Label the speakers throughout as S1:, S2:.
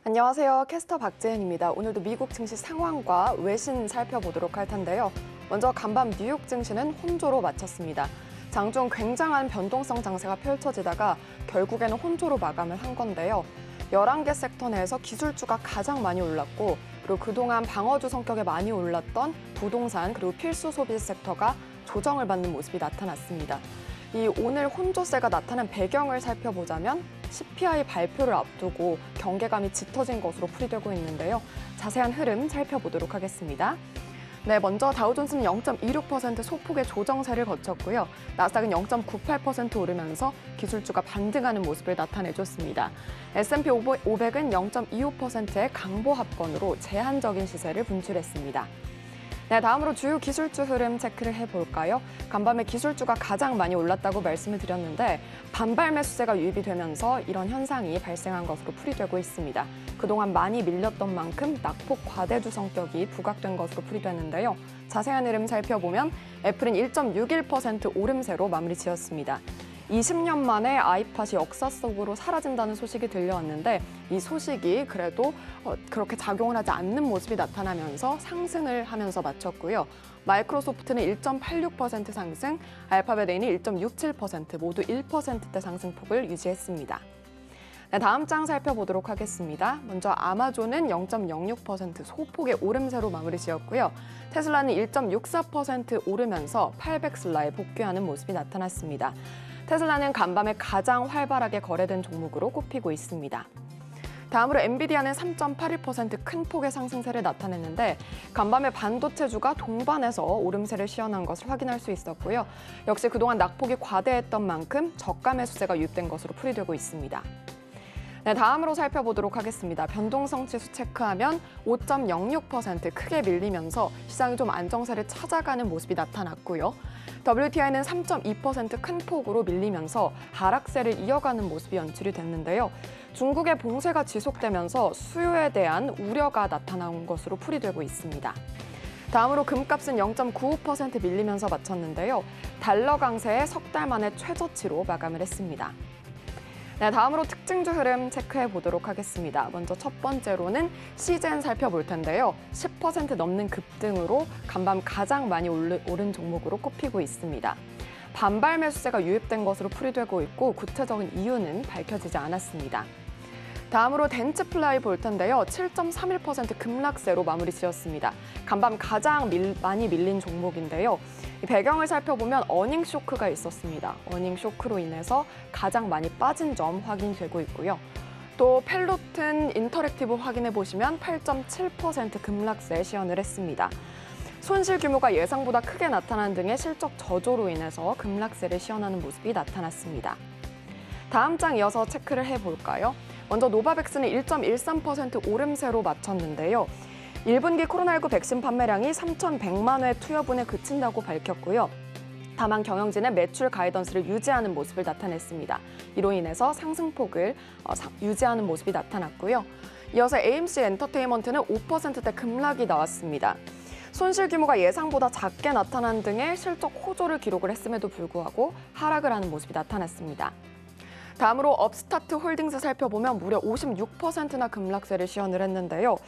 S1: 안녕하세요. 캐스터 박재현입니다. 오늘도 미국 증시 상황과 외신 살펴보도록 할 텐데요. 먼저 간밤 뉴욕 증시는 혼조로 마쳤습니다. 장중 굉장한 변동성 장세가 펼쳐지다가 결국에는 혼조로 마감을 한 건데요. 11개 섹터 내에서 기술주가 가장 많이 올랐고, 그리고 그동안 방어주 성격에 많이 올랐던 부동산 그리고 필수 소비 섹터가 조정을 받는 모습이 나타났습니다. 이 오늘 혼조세가 나타난 배경을 살펴보자면 CPI 발표를 앞두고 경계감이 짙어진 것으로 풀이되고 있는데요. 자세한 흐름 살펴보도록 하겠습니다. 네, 먼저 다우존스는 0.26% 소폭의 조정세를 거쳤고요. 나스닥은 0.98% 오르면서 기술주가 반등하는 모습을 나타내줬습니다. S&P 500은 0.25%의 강보 합권으로 제한적인 시세를 분출했습니다. 네, 다음으로 주요 기술주 흐름 체크를 해볼까요? 간밤에 기술주가 가장 많이 올랐다고 말씀을 드렸는데 반발 매수세가 유입이 되면서 이런 현상이 발생한 것으로 풀이되고 있습니다. 그동안 많이 밀렸던 만큼 낙폭 과대주 성격이 부각된 것으로 풀이되는데요. 자세한 흐름 살펴보면 애플은 1.61% 오름세로 마무리 지었습니다. 20년 만에 아이팟이 역사 속으로 사라진다는 소식이 들려왔는데 이 소식이 그래도 그렇게 작용을 하지 않는 모습이 나타나면서 상승을 하면서 마쳤고요. 마이크로소프트는 1.86% 상승, 알파벳 A는 1.67% 모두 1%대 상승폭을 유지했습니다. 네, 다음 장 살펴보도록 하겠습니다. 먼저 아마존은 0.06% 소폭의 오름세로 마무리 지었고요. 테슬라는 1.64% 오르면서 800슬라에 복귀하는 모습이 나타났습니다. 테슬라는 간밤에 가장 활발하게 거래된 종목으로 꼽히고 있습니다. 다음으로 엔비디아는 3.81% 큰 폭의 상승세를 나타냈는데 간밤에 반도체주가 동반해서 오름세를 시현한 것을 확인할 수 있었고요. 역시 그동안 낙폭이 과대했던 만큼 저가 매수세가 유입된 것으로 풀이되고 있습니다. 네, 다음으로 살펴보도록 하겠습니다. 변동성 지수 체크하면 5.06% 크게 밀리면서 시장이 좀 안정세를 찾아가는 모습이 나타났고요. WTI는 3.2% 큰 폭으로 밀리면서 하락세를 이어가는 모습이 연출이 됐는데요. 중국의 봉쇄가 지속되면서 수요에 대한 우려가 나타난 것으로 풀이되고 있습니다. 다음으로 금값은 0.95% 밀리면서 마쳤는데요. 달러 강세의 석 달 만에 최저치로 마감을 했습니다. 네, 다음으로 특징주 흐름 체크해 보도록 하겠습니다. 먼저 첫 번째로는 시젠 살펴볼 텐데요. 10% 넘는 급등으로 간밤 가장 많이 오른 종목으로 꼽히고 있습니다. 반발 매수세가 유입된 것으로 풀이되고 있고 구체적인 이유는 밝혀지지 않았습니다. 다음으로 덴츠플라이 볼 텐데요. 7.31% 급락세로 마무리 지었습니다. 간밤 가장 많이 밀린 종목인데요. 이 배경을 살펴보면 어닝 쇼크가 있었습니다. 어닝 쇼크로 인해서 가장 많이 빠진 점 확인되고 있고요. 또 펠로튼 인터랙티브 확인해 보시면 8.7% 급락세 시현을 했습니다. 손실 규모가 예상보다 크게 나타난 등의 실적 저조로 인해서 급락세를 시현하는 모습이 나타났습니다. 다음 장 이어서 체크를 해볼까요? 먼저 노바백스는 1.13% 오름세로 마쳤는데요. 1분기 코로나19 백신 판매량이 3,100만 회 투여분에 그친다고 밝혔고요. 다만 경영진의 매출 가이던스를 유지하는 모습을 나타냈습니다. 이로 인해서 상승폭을 유지하는 모습이 나타났고요. 이어서 AMC 엔터테인먼트는 5%대 급락이 나왔습니다. 손실 규모가 예상보다 작게 나타난 등의 실적 호조를 기록을 했음에도 불구하고 하락을 하는 모습이 나타났습니다. 다음으로 업스타트 홀딩스 살펴보면 무려 56%나 급락세를 시현을 했는데요.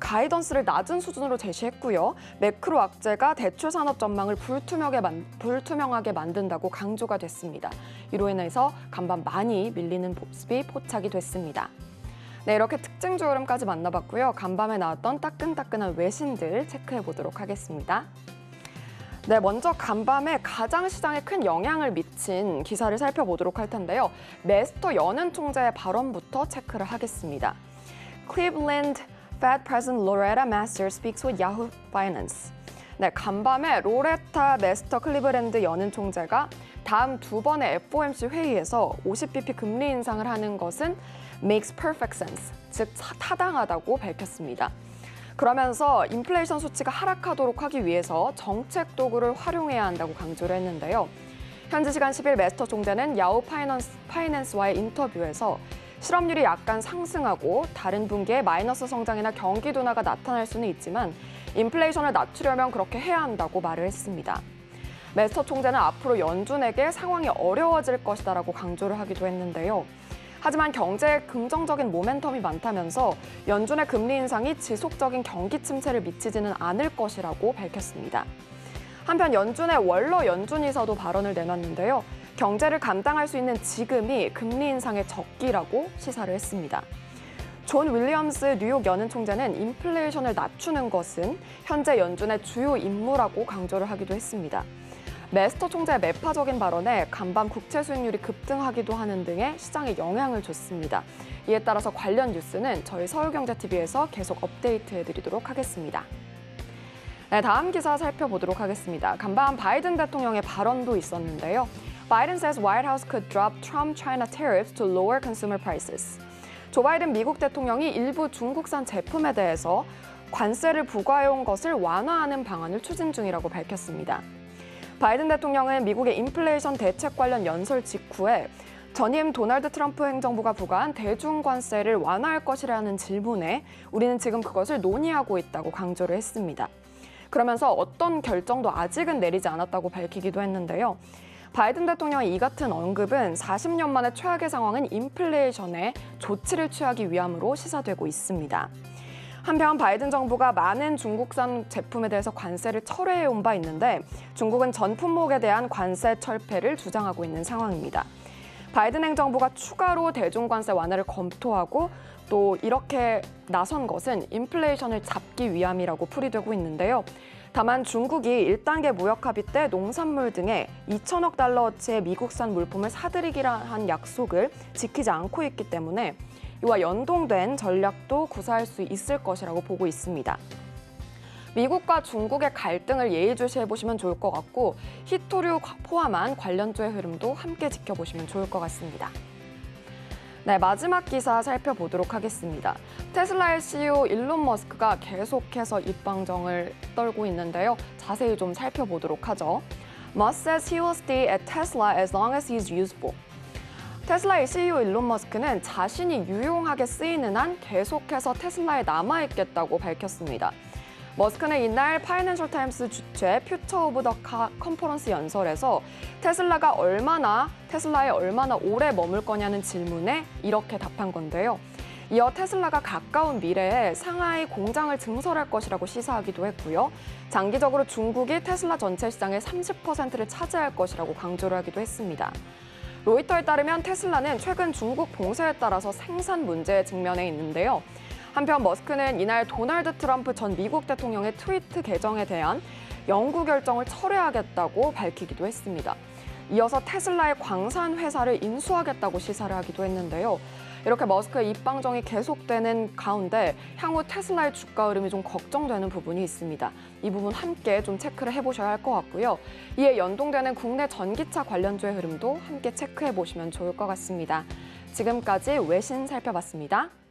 S1: 가이던스를 낮은 수준으로 제시했고요. 매크로 악재가 대출 산업 전망을 불투명하게 만든다고 강조가 됐습니다. 이로 인해서 간밤 많이 밀리는 모습이 포착이 됐습니다. 네, 이렇게 특징주 흐름까지 만나봤고요. 간밤에 나왔던 따끈따끈한 외신들 체크해 보도록 하겠습니다. 네, 먼저 간밤에 가장 시장에 큰 영향을 미친 기사를 살펴보도록 할 텐데요. 메스터 여는 총재의 발언부터 체크를 하겠습니다. Cleveland Fed President Loretta Masters speaks with Yahoo Finance. 네, 간밤에 로레타 메스터 클리브랜드 여는 총재가 다음 두 번의 FOMC 회의에서 50bp 금리 인상을 하는 것은 makes perfect sense, 즉 타당하다고 밝혔습니다. 그러면서 인플레이션 수치가 하락하도록 하기 위해서 정책 도구를 활용해야 한다고 강조를 했는데요. 현지 시간 10일 메스터 총재는 야후 파이낸스와의 인터뷰에서 실업률이 약간 상승하고 다른 분기에 마이너스 성장이나 경기 둔화가 나타날 수는 있지만 인플레이션을 낮추려면 그렇게 해야 한다고 말을 했습니다. 메스터 총재는 앞으로 연준에게 상황이 어려워질 것이다라고 강조를 하기도 했는데요. 하지만 경제에 긍정적인 모멘텀이 많다면서 연준의 금리 인상이 지속적인 경기 침체를 미치지는 않을 것이라고 밝혔습니다. 한편 연준의 월러 연준이사도 발언을 내놨는데요. 경제를 감당할 수 있는 지금이 금리 인상의 적기라고 시사를 했습니다. 존 윌리엄스 뉴욕 연은 총재는 인플레이션을 낮추는 것은 현재 연준의 주요 임무라고 강조를 하기도 했습니다. 메스터 총재의 매파적인 발언에 간밤 국채 수익률이 급등하기도 하는 등의 시장에 영향을 줬습니다. 이에 따라서 관련 뉴스는 저희 서울경제TV에서 계속 업데이트해드리도록 하겠습니다. 네, 다음 기사 살펴보도록 하겠습니다. 간밤 바이든 대통령의 발언도 있었는데요. Biden says White House could drop Trump-China tariffs to lower consumer prices. 조 바이든 미국 대통령이 일부 중국산 제품에 대해서 관세를 부과해온 것을 완화하는 방안을 추진 중이라고 밝혔습니다. 바이든 대통령은 미국의 인플레이션 대책 관련 연설 직후에 전임 도널드 트럼프 행정부가 부과한 대중관세를 완화할 것이라는 질문에 우리는 지금 그것을 논의하고 있다고 강조를 했습니다. 그러면서 어떤 결정도 아직은 내리지 않았다고 밝히기도 했는데요. 바이든 대통령의 이 같은 언급은 40년 만에 최악의 상황인 인플레이션에 조치를 취하기 위함으로 시사되고 있습니다. 한편 바이든 정부가 많은 중국산 제품에 대해서 관세를 철회해온 바 있는데 중국은 전 품목에 대한 관세 철폐를 주장하고 있는 상황입니다. 바이든 행정부가 추가로 대중관세 완화를 검토하고 또 이렇게 나선 것은 인플레이션을 잡기 위함이라고 풀이되고 있는데요. 다만 중국이 1단계 무역 합의 때 농산물 등의 2천억 달러어치의 미국산 물품을 사들이기란 약속을 지키지 않고 있기 때문에 이와 연동된 전략도 구사할 수 있을 것이라고 보고 있습니다. 미국과 중국의 갈등을 예의주시해보시면 좋을 것 같고 히토류 포함한 관련주의 흐름도 함께 지켜보시면 좋을 것 같습니다. 네, 마지막 기사 살펴보도록 하겠습니다. 테슬라의 CEO 일론 머스크가 계속해서 입방정을 떨고 있는데요. 자세히 좀 살펴보도록 하죠. Musk says he will stay at Tesla as long as he's useful. 테슬라의 CEO 일론 머스크는 자신이 유용하게 쓰이는 한 계속해서 테슬라에 남아있겠다고 밝혔습니다. 머스크는 이날 파이낸셜 타임스 주최 퓨처 오브 더 컨퍼런스 연설에서 테슬라에 얼마나 오래 머물 거냐는 질문에 이렇게 답한 건데요. 이어 테슬라가 가까운 미래에 상하이 공장을 증설할 것이라고 시사하기도 했고요. 장기적으로 중국이 테슬라 전체 시장의 30%를 차지할 것이라고 강조를 하기도 했습니다. 로이터에 따르면 테슬라는 최근 중국 봉쇄에 따라서 생산 문제에 직면해 있는데요. 한편 머스크는 이날 도널드 트럼프 전 미국 대통령의 트위트 계정에 대한 영구 결정을 철회하겠다고 밝히기도 했습니다. 이어서 테슬라의 광산 회사를 인수하겠다고 시사를 하기도 했는데요. 이렇게 머스크의 입방정이 계속되는 가운데 향후 테슬라의 주가 흐름이 좀 걱정되는 부분이 있습니다. 이 부분 함께 좀 체크를 해보셔야 할 것 같고요. 이에 연동되는 국내 전기차 관련주의 흐름도 함께 체크해 보시면 좋을 것 같습니다. 지금까지 외신 살펴봤습니다.